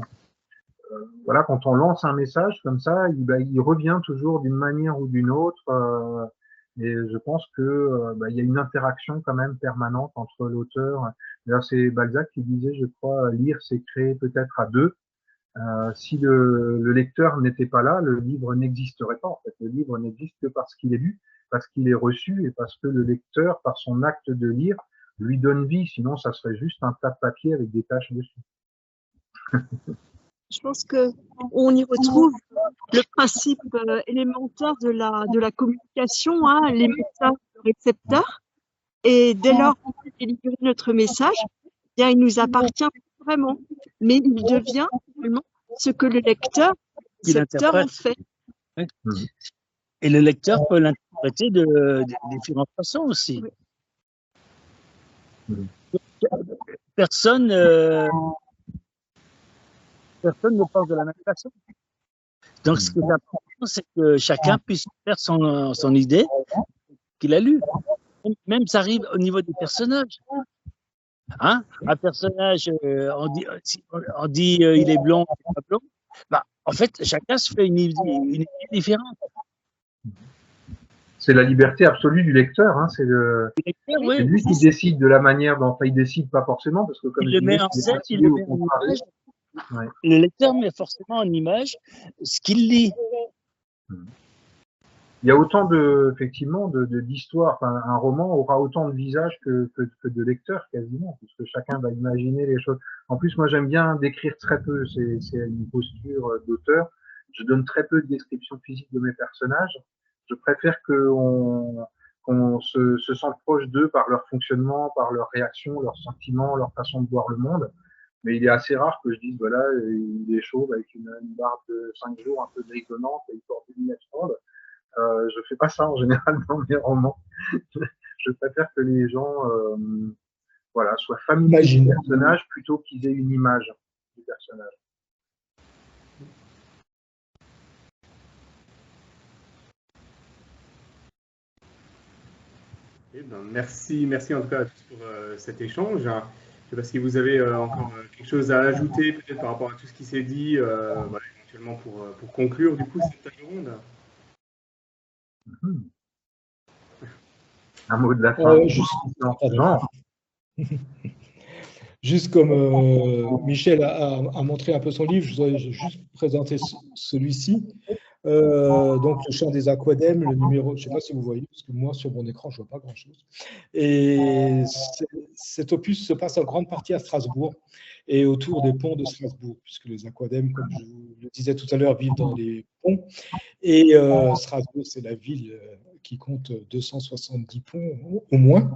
lance un message comme ça, il revient toujours d'une manière ou d'une autre. Et je pense que il y a une interaction quand même permanente entre l'auteur. D'ailleurs, c'est Balzac qui disait, je crois, lire, c'est créer peut-être à deux. Si le lecteur n'était pas là, le livre n'existerait pas. En fait, le livre n'existe que parce qu'il est lu, parce qu'il est reçu et parce que le lecteur, par son acte de lire, lui donne vie. Sinon, ça serait juste un tas de papier avec des taches dessus. Je pense qu'on y retrouve le principe élémentaire de la communication, hein, les messages récepteurs. Et dès lors qu'on a délivré notre message, bien, il nous appartient vraiment. Mais il devient vraiment ce que le lecteur en fait. Oui. Et le lecteur peut l'interpréter de différentes façons aussi. Oui. Personne ne pense de la même façon. Donc, ce qui est important, c'est que chacun puisse faire son idée qu'il a lue. Même ça arrive au niveau des personnages. Hein? Un personnage, on dit il est blond, il n'est pas blond. Bah, en fait, chacun se fait une idée différente. C'est la liberté absolue du lecteur. Hein, c'est lui qui décide de la manière dont il décide pas forcément, parce que comme il le met en scène, il le met en image. Ouais. Le lecteur met forcément en image ce qu'il lit. Il y a autant effectivement d'histoires. Enfin, un roman aura autant de visages que de lecteurs quasiment, puisque chacun va imaginer les choses. En plus, moi, j'aime bien décrire très peu. C'est une posture d'auteur. Je donne très peu de descriptions physiques de mes personnages. Je préfère qu'on se sente proche d'eux par leur fonctionnement, par leurs réactions, leurs sentiments, leur façon de voir le monde. Mais il est assez rare que je dise, voilà, il est chauve avec une barbe de 5 jours un peu grisonnante et il porte des lunettes rondes. Je fais pas ça en général dans mes romans. Je préfère que les gens soient familiers du personnage plutôt qu'ils aient une image du personnage. Merci en tout cas à tous pour cet échange. Je ne sais pas si vous avez encore quelque chose à ajouter peut-être par rapport à tout ce qui s'est dit, éventuellement pour conclure du coup cette table ronde. Un mot de la fin. Juste comme Michel a montré un peu son livre, je voudrais juste présenter celui-ci. Donc, le chant des aquadèmes, le numéro, je ne sais pas si vous voyez, parce que moi, sur mon écran, je ne vois pas grand-chose. Et cet opus se passe en grande partie à Strasbourg et autour des ponts de Strasbourg, puisque les aquadèmes, comme je vous le disais tout à l'heure, vivent dans les ponts. Et Strasbourg, c'est la ville qui compte 270 ponts au moins.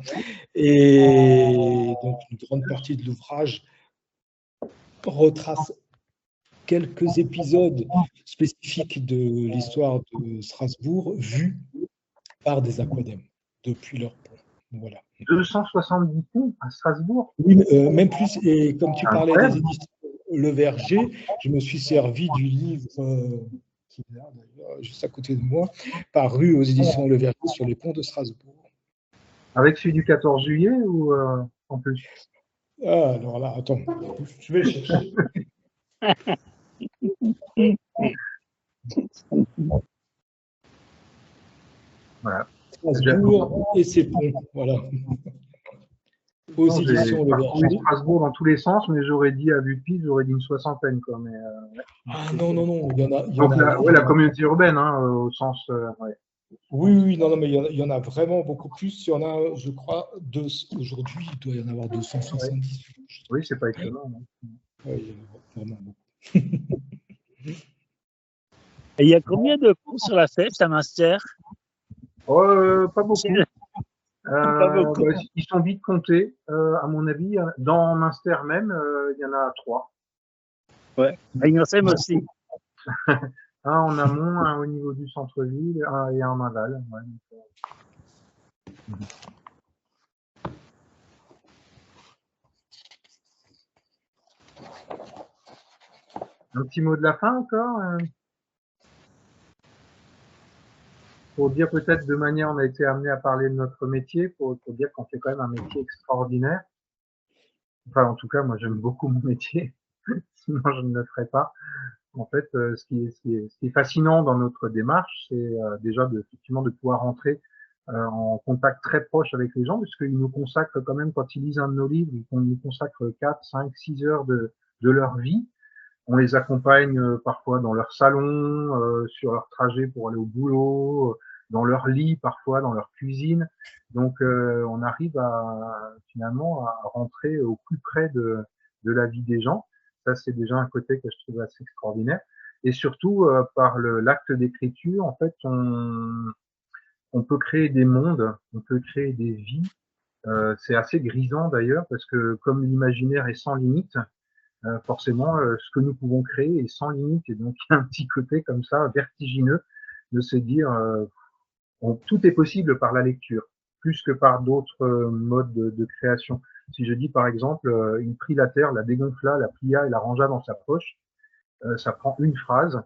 Et donc, une grande partie de l'ouvrage retrace quelques épisodes spécifiques de l'histoire de Strasbourg vus par des aquadèmes depuis leur pont. Voilà. 270 ponts à Strasbourg? Oui, même plus. Et comme tu parlais des éditions Le Verger, je me suis servi du livre qui est là, d'ailleurs, juste à côté de moi, paru aux éditions Le Verger sur les ponts de Strasbourg. Avec celui du 14 juillet ou en plus? Ah, alors là, attends, je vais le chercher. Voilà. Strasbourg et ses ponts, voilà. Aux éditions Le Verger. Strasbourg dans tous les sens, mais j'aurais dit à vue de piste, j'aurais dit une soixantaine. Quoi, mais, ouais. Ah non, non, non, il y en a. Donc, la communauté urbaine, hein, au sens. Ouais. Oui, non, mais il y en a vraiment beaucoup plus. Il y en a, je crois, aujourd'hui, il doit y en avoir 270. Oui, c'est pas étonnant. Hein. Oui, il y en a vraiment beaucoup. Et il y a combien de cours sur la FEP, ta master? Pas beaucoup. Pas beaucoup. Bah, ils sont vite comptés, à mon avis. Dans Münster même, il y en a 3. Ouais, à Ignosem aussi. Un en amont, un au niveau du centre-ville et un en aval. Ouais, donc, un petit mot de la fin encore pour dire peut-être de manière, on a été amené à parler de notre métier, pour dire qu'on fait quand même un métier extraordinaire. Enfin, en tout cas, moi, j'aime beaucoup mon métier, sinon je ne le ferais pas. En fait, ce qui est fascinant dans notre démarche, c'est déjà effectivement de pouvoir entrer en contact très proche avec les gens, puisqu'ils nous consacrent quand même, quand ils lisent un de nos livres, ils nous consacrent 4, 5, 6 heures de leur vie. On les accompagne parfois dans leur salon, sur leur trajet pour aller au boulot, dans leur lit parfois, dans leur cuisine. Donc on arrive finalement à rentrer au plus près de la vie des gens. Ça, c'est déjà un côté que je trouve assez extraordinaire. Et surtout, par l'acte d'écriture, en fait, on peut créer des mondes, on peut créer des vies. C'est assez grisant d'ailleurs, parce que comme l'imaginaire est sans limite, forcément, ce que nous pouvons créer est sans limite. Et donc, il y a un petit côté comme ça, vertigineux, de se dire, tout est possible par la lecture, plus que par d'autres modes de création. Si je dis, par exemple, il prit la terre, la dégonfla, la plia et la rangea dans sa poche, ça prend une phrase,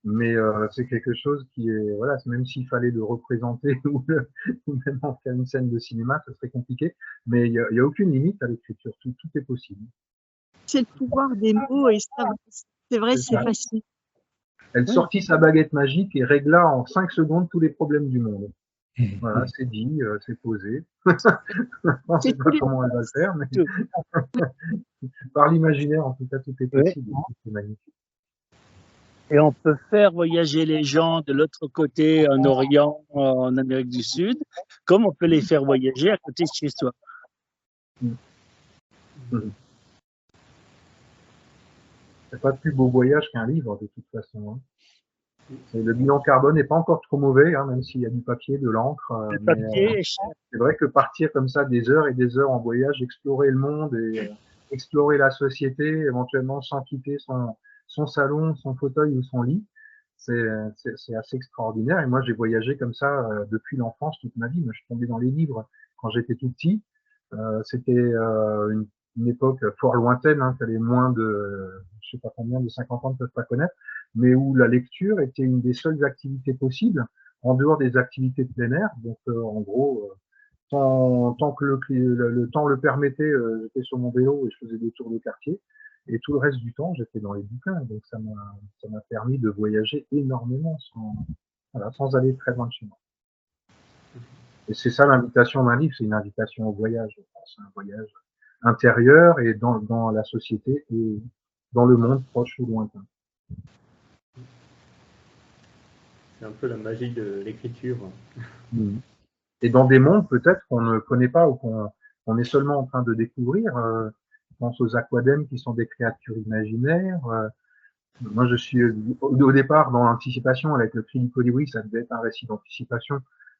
mais c'est quelque chose qui est, voilà, même s'il fallait le représenter ou même en faire une scène de cinéma, ça serait compliqué, mais il y a aucune limite à l'écriture, tout est possible. C'est le pouvoir des mots et ça, c'est vrai, c'est facile. Elle sortit sa baguette magique et régla en 5 secondes tous les problèmes du monde. Voilà, c'est dit, c'est posé. Je ne sais pas comment elle va le faire, mais par l'imaginaire, en tout cas, tout est possible. Oui. C'est magnifique. Et on peut faire voyager les gens de l'autre côté, en Orient, en Amérique du Sud, comme on peut les faire voyager à côté de chez soi. C'est pas de plus beau voyage qu'un livre, de toute façon. Hein. Le bilan carbone n'est pas encore trop mauvais, hein, même s'il y a du papier, de l'encre. C'est vrai que partir comme ça des heures et des heures en voyage, explorer le monde et explorer la société, éventuellement sans quitter son salon, son fauteuil ou son lit, c'est assez extraordinaire. Et moi, j'ai voyagé comme ça depuis l'enfance, toute ma vie. Moi, je suis tombé dans les livres quand j'étais tout petit. C'était une époque fort lointaine, hein, que les moins de, je sais pas combien, de 50 ans ne peuvent pas connaître, mais où la lecture était une des seules activités possibles en dehors des activités de plein air. Donc, en gros, tant que le temps le permettait, j'étais sur mon vélo et je faisais des tours de quartier. Et tout le reste du temps, j'étais dans les bouquins. Donc, ça m'a permis de voyager énormément sans aller très loin de chez moi. Et c'est ça l'invitation d'un livre, c'est une invitation au voyage. Je pense, un intérieure et dans la société et dans le monde proche ou lointain. C'est un peu la magie de l'écriture. Et dans des mondes peut-être qu'on ne connaît pas ou qu'on est seulement en train de découvrir. Je pense aux aquadèmes qui sont des créatures imaginaires. Moi, je suis au départ dans l'anticipation avec le cri du colibri, ça devait être un récit d'anticipation.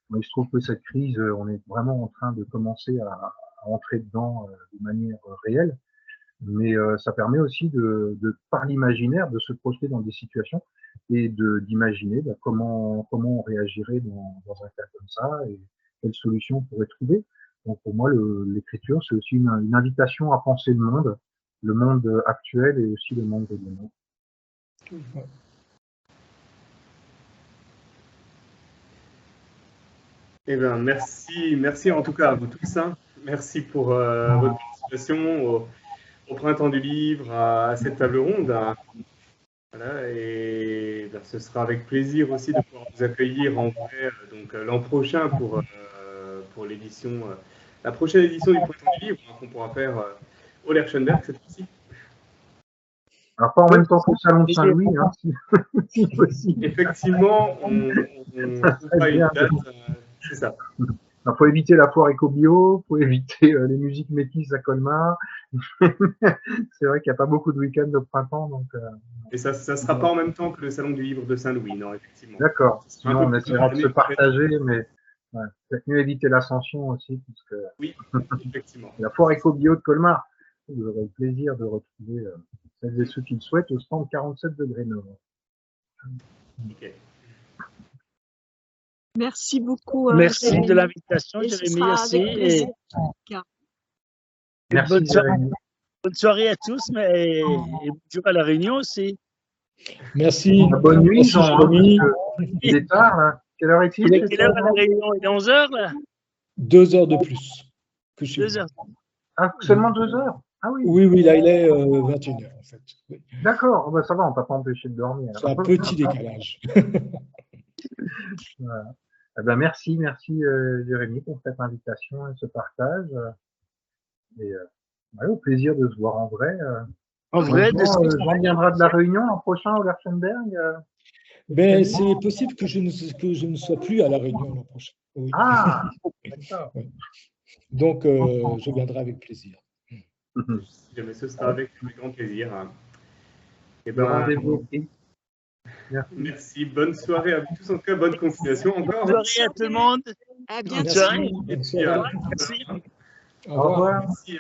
Mais il se trouve que cette crise, on est vraiment en train de commencer à entrer dedans de manière réelle. Mais ça permet aussi par l'imaginaire de se projeter dans des situations et d'imaginer comment on réagirait dans un cas comme ça et quelles solutions on pourrait trouver. Donc pour moi, l'écriture, c'est aussi une invitation à penser le monde actuel et aussi le monde de demain. Eh bien, merci en tout cas à vous tous. Hein. Merci pour votre participation au Printemps du Livre, à cette table ronde. Hein. Voilà, et ben, ce sera avec plaisir aussi de pouvoir vous accueillir en vrai donc l'an prochain pour l'édition, la prochaine édition du Printemps du Livre qu'on pourra faire au Lerchenberg cette fois-ci. Alors pas en même temps que le Salon de Saint-Louis, hein, si possible. Effectivement, on trouvera une date, c'est ça. Il faut éviter la foire éco-bio, il faut éviter les musiques métisses à Colmar. C'est vrai qu'il n'y a pas beaucoup de week-ends au printemps. Donc, et ça ne sera pas en même temps que le Salon du Livre de Saint-Louis, non, effectivement. D'accord, sinon on essaiera de se partager, mais ouais, peut-être mieux éviter l'Ascension aussi. Parce que oui, effectivement. La foire éco-bio de Colmar, vous aurez le plaisir de retrouver celles et ceux qui le souhaitent au stand 47 degrés nord. Okay. Merci beaucoup. Merci Jérémy. de l'invitation, Et ce Jérémy. sera Merci. avec plaisir. Merci, bonne soirée à tous, mais et bonjour à la Réunion aussi. Merci. Bonne nuit, Merci, Jean. Jérémy. Il est tard, là. Quelle heure est-il? Il est quelle heure à la Réunion? Il est 11h là? 2 heures de plus que chez 2 vous. heures. Ah, seulement 2 heures? Ah oui. Oui, là il est 21h en fait. Oui. D'accord, bah, ça va, on ne t'a pas empêché de dormir. C'est un petit décalage. Voilà. Eh ben, merci Jérémy pour cette invitation et ce partage. Et ouais, au plaisir de se voir en vrai. En vrai, Jean viendra de la Réunion l'an prochain au Lerchenberg. Ben, c'est possible que je ne sois plus à la Réunion l'an prochain. Oui. Ah, d'accord. Oui. Donc, je viendrai avec plaisir. Si jamais ce sera avec grand plaisir. Et Le rendez-vous. Merci, bonne soirée à vous tous, en tout cas, bonne continuation encore. Bonne soirée à tout le monde. À bientôt. Bonne soirée. Bonne soirée. Merci. Au revoir. Merci.